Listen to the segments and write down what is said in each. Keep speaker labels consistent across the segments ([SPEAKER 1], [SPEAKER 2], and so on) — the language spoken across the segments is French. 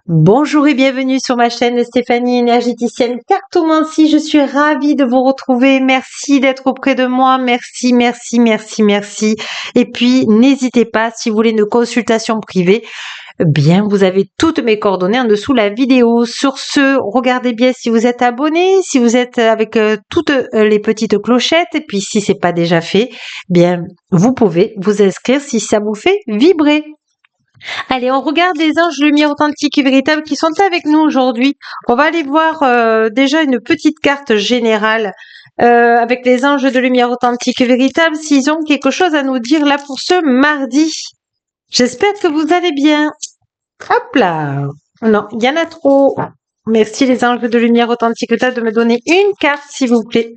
[SPEAKER 1] Bonjour et bienvenue sur ma chaîne Stéphanie énergéticienne cartomancie. Je suis ravie de vous retrouver. Merci d'être auprès de moi. Merci, merci, merci, merci. Et puis, n'hésitez pas, si vous voulez une consultation privée, bien, vous avez toutes mes coordonnées en dessous la vidéo. Sur ce, regardez bien si vous êtes abonné, si vous êtes avec toutes les petites clochettes. Et puis, si c'est pas déjà fait, bien, vous pouvez vous inscrire si ça vous fait vibrer. Allez, on regarde les anges lumière authentiques et véritables qui sont avec nous aujourd'hui. On va aller voir déjà une petite carte générale avec les anges de lumière authentique et véritable, s'ils ont quelque chose à nous dire là pour ce mardi. J'espère que vous allez bien. Hop là. Non, il y en a trop. Merci les anges de lumière authentique et véritable de me donner une carte, s'il vous plaît.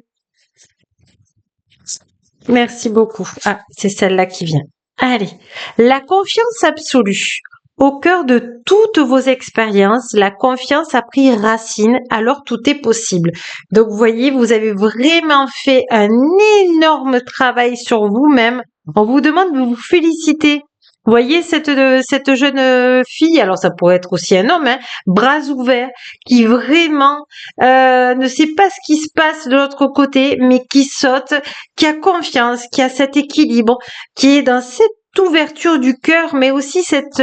[SPEAKER 1] Merci beaucoup. Ah, c'est celle-là qui vient. Allez, la confiance absolue. Au cœur de toutes vos expériences, la confiance a pris racine, alors tout est possible. Donc, vous voyez, vous avez vraiment fait un énorme travail sur vous-même. On vous demande de vous féliciter. Vous voyez cette jeune fille, alors ça pourrait être aussi un homme, hein, bras ouverts, qui vraiment ne sait pas ce qui se passe de l'autre côté, mais qui saute, qui a confiance, qui a cet équilibre, qui est dans cette ouverture du cœur, mais aussi cette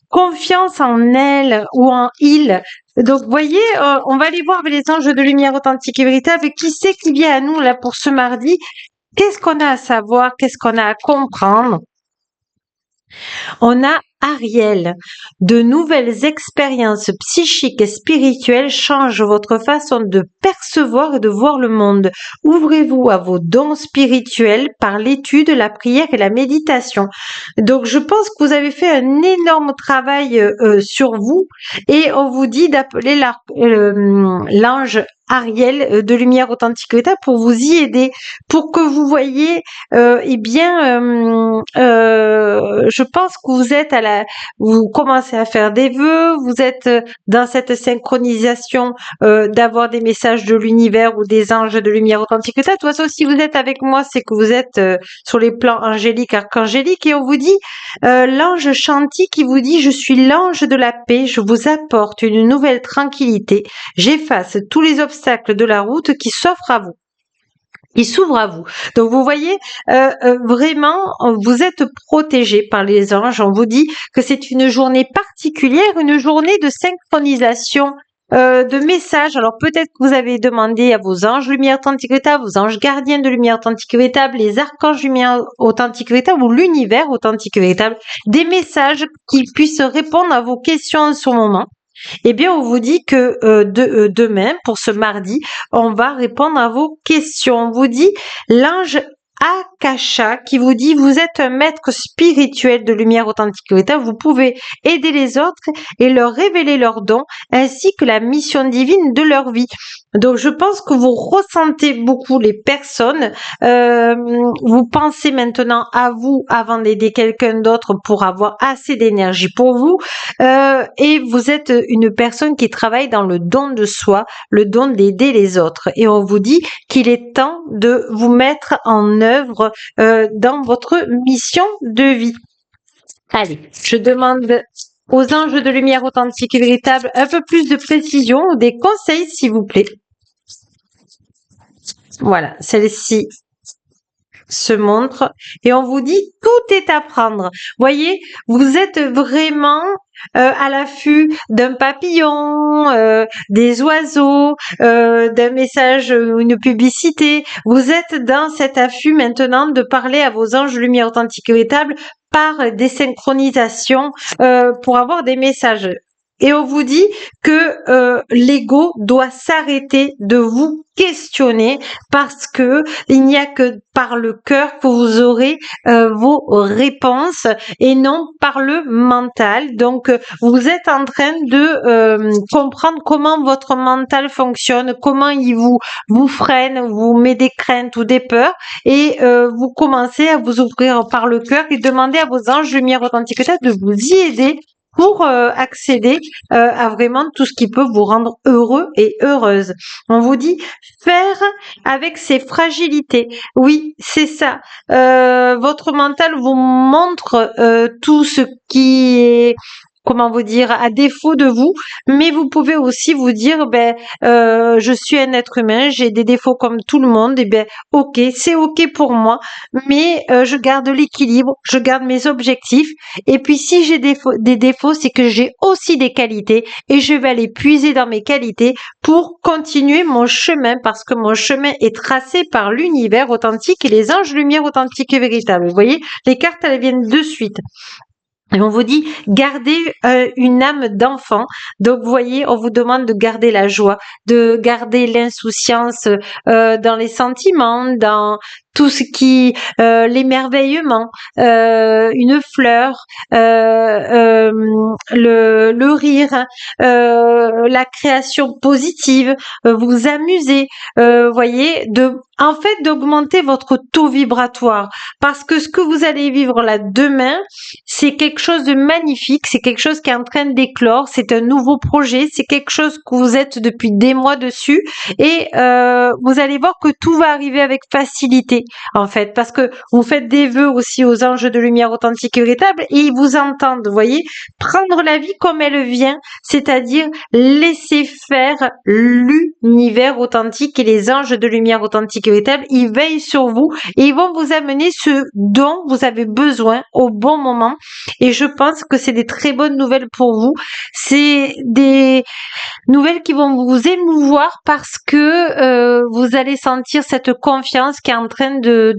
[SPEAKER 1] confiance en elle ou en il. Donc, vous voyez, on va aller voir avec les anges de lumière authentique et véritable. Qui c'est qui vient à nous là pour ce mardi? Qu'est-ce qu'on a à savoir? Qu'est-ce qu'on a à comprendre? On a Ariel. De nouvelles expériences psychiques et spirituelles changent votre façon de percevoir et de voir le monde. Ouvrez-vous à vos dons spirituels par l'étude, la prière et la méditation. Donc, je pense que vous avez fait un énorme travail sur vous et on vous dit d'appeler l'ange Ariel de lumière authentique véritable pour vous y aider, pour que vous voyez, je pense que vous êtes vous commencez à faire des vœux, vous êtes dans cette synchronisation d'avoir des messages de l'univers ou des anges de lumière authentique véritable. De toute façon, si vous êtes avec moi, c'est que vous êtes sur les plans angéliques, archangéliques, et on vous dit l'ange Chanti qui vous dit: je suis l'ange de la paix, je vous apporte une nouvelle tranquillité, j'efface tous les obstacles de la route qui s'offrent à vous. Il s'ouvre à vous. Donc vous voyez, vraiment, vous êtes protégé par les anges. On vous dit que c'est une journée particulière, une journée de synchronisation de messages. Alors peut-être que vous avez demandé à vos anges lumière authentique véritable, vos anges gardiens de lumière authentique véritable, les archanges lumière authentique véritable ou l'univers authentique véritable, des messages qui puissent répondre à vos questions en ce moment. Eh bien, on vous dit que demain, pour ce mardi, on va répondre à vos questions. On vous dit l'ange Akasha qui vous dit: vous êtes un maître spirituel de lumière authentique véritable, vous pouvez aider les autres et leur révéler leurs dons ainsi que la mission divine de leur vie. Donc je pense que vous ressentez beaucoup les personnes, vous pensez maintenant à vous avant d'aider quelqu'un d'autre pour avoir assez d'énergie pour vous, et vous êtes une personne qui travaille dans le don de soi, le don d'aider les autres, et on vous dit qu'il est temps de vous mettre en œuvre dans votre mission de vie. Allez, je demande aux anges de lumière authentique et véritable un peu plus de précision ou des conseils, s'il vous plaît. Voilà, celle-ci se montre et on vous dit tout est à prendre. Voyez, vous êtes vraiment à l'affût d'un papillon, des oiseaux, d'un message, une publicité. Vous êtes dans cet affût maintenant de parler à vos anges lumière authentique et véritable par des synchronisations pour avoir des messages. Et on vous dit que l'ego doit s'arrêter de vous questionner parce que il n'y a que par le cœur que vous aurez vos réponses et non par le mental. Donc, vous êtes en train de comprendre comment votre mental fonctionne, comment il vous freine, vous met des craintes ou des peurs, et vous commencez à vous ouvrir par le cœur et demander à vos anges lumière authentique de vous y aider pour accéder à vraiment tout ce qui peut vous rendre heureux et heureuse. On vous dit faire avec ses fragilités. Oui, c'est ça. Votre mental vous montre tout ce qui est comment vous dire, à défaut de vous, mais vous pouvez aussi vous dire, je suis un être humain, j'ai des défauts comme tout le monde, et ok, c'est ok pour moi, mais je garde l'équilibre, je garde mes objectifs, et puis si j'ai des défauts, c'est que j'ai aussi des qualités, et je vais aller puiser dans mes qualités pour continuer mon chemin, parce que mon chemin est tracé par l'univers authentique et les anges lumière authentiques et véritables. Vous voyez, les cartes, elles viennent de suite. Et on vous dit, gardez une âme d'enfant. Donc, vous voyez, on vous demande de garder la joie, de garder l'insouciance dans les sentiments, dans tout ce qui, l'émerveillement, une fleur, le rire, la création positive, vous amuser, voyez, en fait, d'augmenter votre taux vibratoire. Parce que ce que vous allez vivre là demain, c'est quelque chose de magnifique, c'est quelque chose qui est en train d'éclore, c'est un nouveau projet, c'est quelque chose que vous êtes depuis des mois dessus et vous allez voir que tout va arriver avec facilité en fait, parce que vous faites des vœux aussi aux anges de lumière authentique et véritable et ils vous entendent, vous voyez, prendre la vie comme elle vient, c'est-à-dire laisser faire l'univers authentique et les anges de lumière authentique et véritable, ils veillent sur vous et ils vont vous amener ce dont vous avez besoin au bon moment. Et je pense que c'est des très bonnes nouvelles pour vous. C'est des nouvelles qui vont vous émouvoir parce que vous allez sentir cette confiance qui est en train de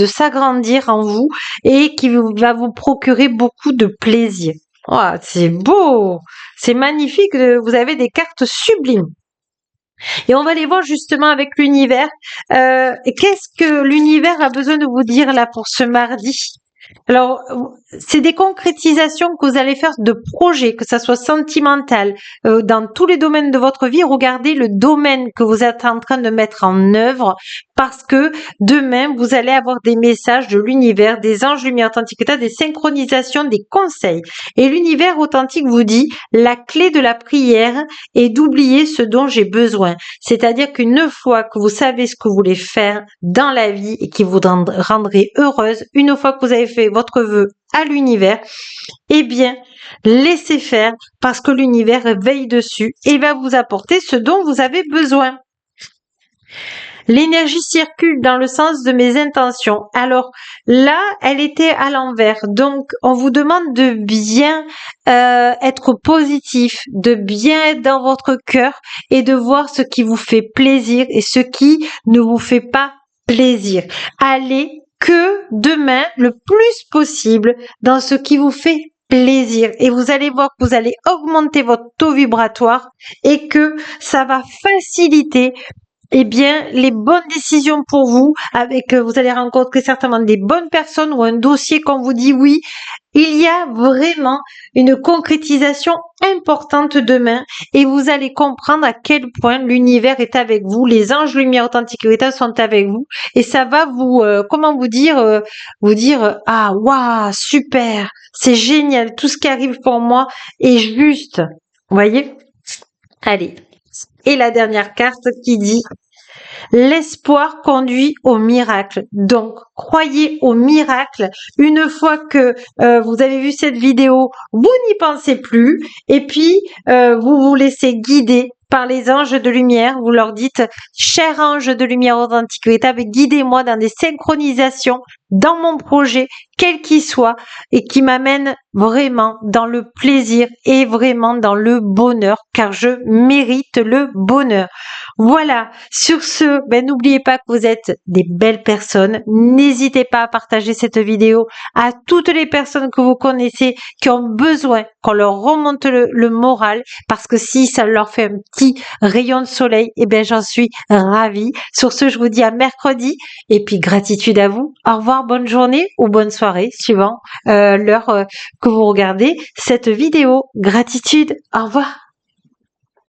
[SPEAKER 1] s'agrandir en vous et qui va vous procurer beaucoup de plaisir. Oh, c'est beau, c'est magnifique. Vous avez des cartes sublimes. Et on va les voir justement avec l'univers. Qu'est-ce que l'univers a besoin de vous dire là pour ce mardi? Alors, c'est des concrétisations que vous allez faire de projets, que ça soit sentimental, dans tous les domaines de votre vie. Regardez le domaine que vous êtes en train de mettre en œuvre parce que demain, vous allez avoir des messages de l'univers, des anges lumière authentique, des synchronisations, des conseils. Et l'univers authentique vous dit, la clé de la prière est d'oublier ce dont j'ai besoin. C'est-à-dire qu'une fois que vous savez ce que vous voulez faire dans la vie et qui vous rendrez heureuse, une fois que vous avez fait votre vœu à l'univers, eh bien, laissez faire parce que l'univers veille dessus et va vous apporter ce dont vous avez besoin. L'énergie circule dans le sens de mes intentions. Alors là, elle était à l'envers. Donc, on vous demande de bien être positif, de bien être dans votre cœur et de voir ce qui vous fait plaisir et ce qui ne vous fait pas plaisir. Allez que demain, le plus possible, dans ce qui vous fait plaisir. Et vous allez voir que vous allez augmenter votre taux vibratoire et que ça va faciliter les bonnes décisions pour vous, vous allez rencontrer certainement des bonnes personnes ou un dossier qu'on vous dit oui. Il y a vraiment une concrétisation importante demain et vous allez comprendre à quel point l'univers est avec vous, les anges lumière authentique et véritable sont avec vous et ça va vous, ah waouh super, c'est génial, tout ce qui arrive pour moi est juste, vous voyez. Allez, et la dernière carte qui dit l'espoir conduit au miracle. Donc, croyez au miracle. Une fois que vous avez vu cette vidéo, vous n'y pensez plus. Et puis, vous vous laissez guider par les anges de lumière. Vous leur dites, cher ange de lumière authentique véritable, guidez-moi dans des synchronisations dans mon projet, quel qu'il soit, et qui m'amène vraiment dans le plaisir et vraiment dans le bonheur, car je mérite le bonheur. Voilà, sur ce, n'oubliez pas que vous êtes des belles personnes. N'hésitez pas à partager cette vidéo à toutes les personnes que vous connaissez qui ont besoin qu'on leur remonte le moral, parce que si ça leur fait un petit rayon de soleil, j'en suis ravie. Sur ce, je vous dis à mercredi, et puis gratitude à vous. Au revoir, bonne journée ou bonne soirée, suivant l'heure que vous regardez cette vidéo. Gratitude, au revoir.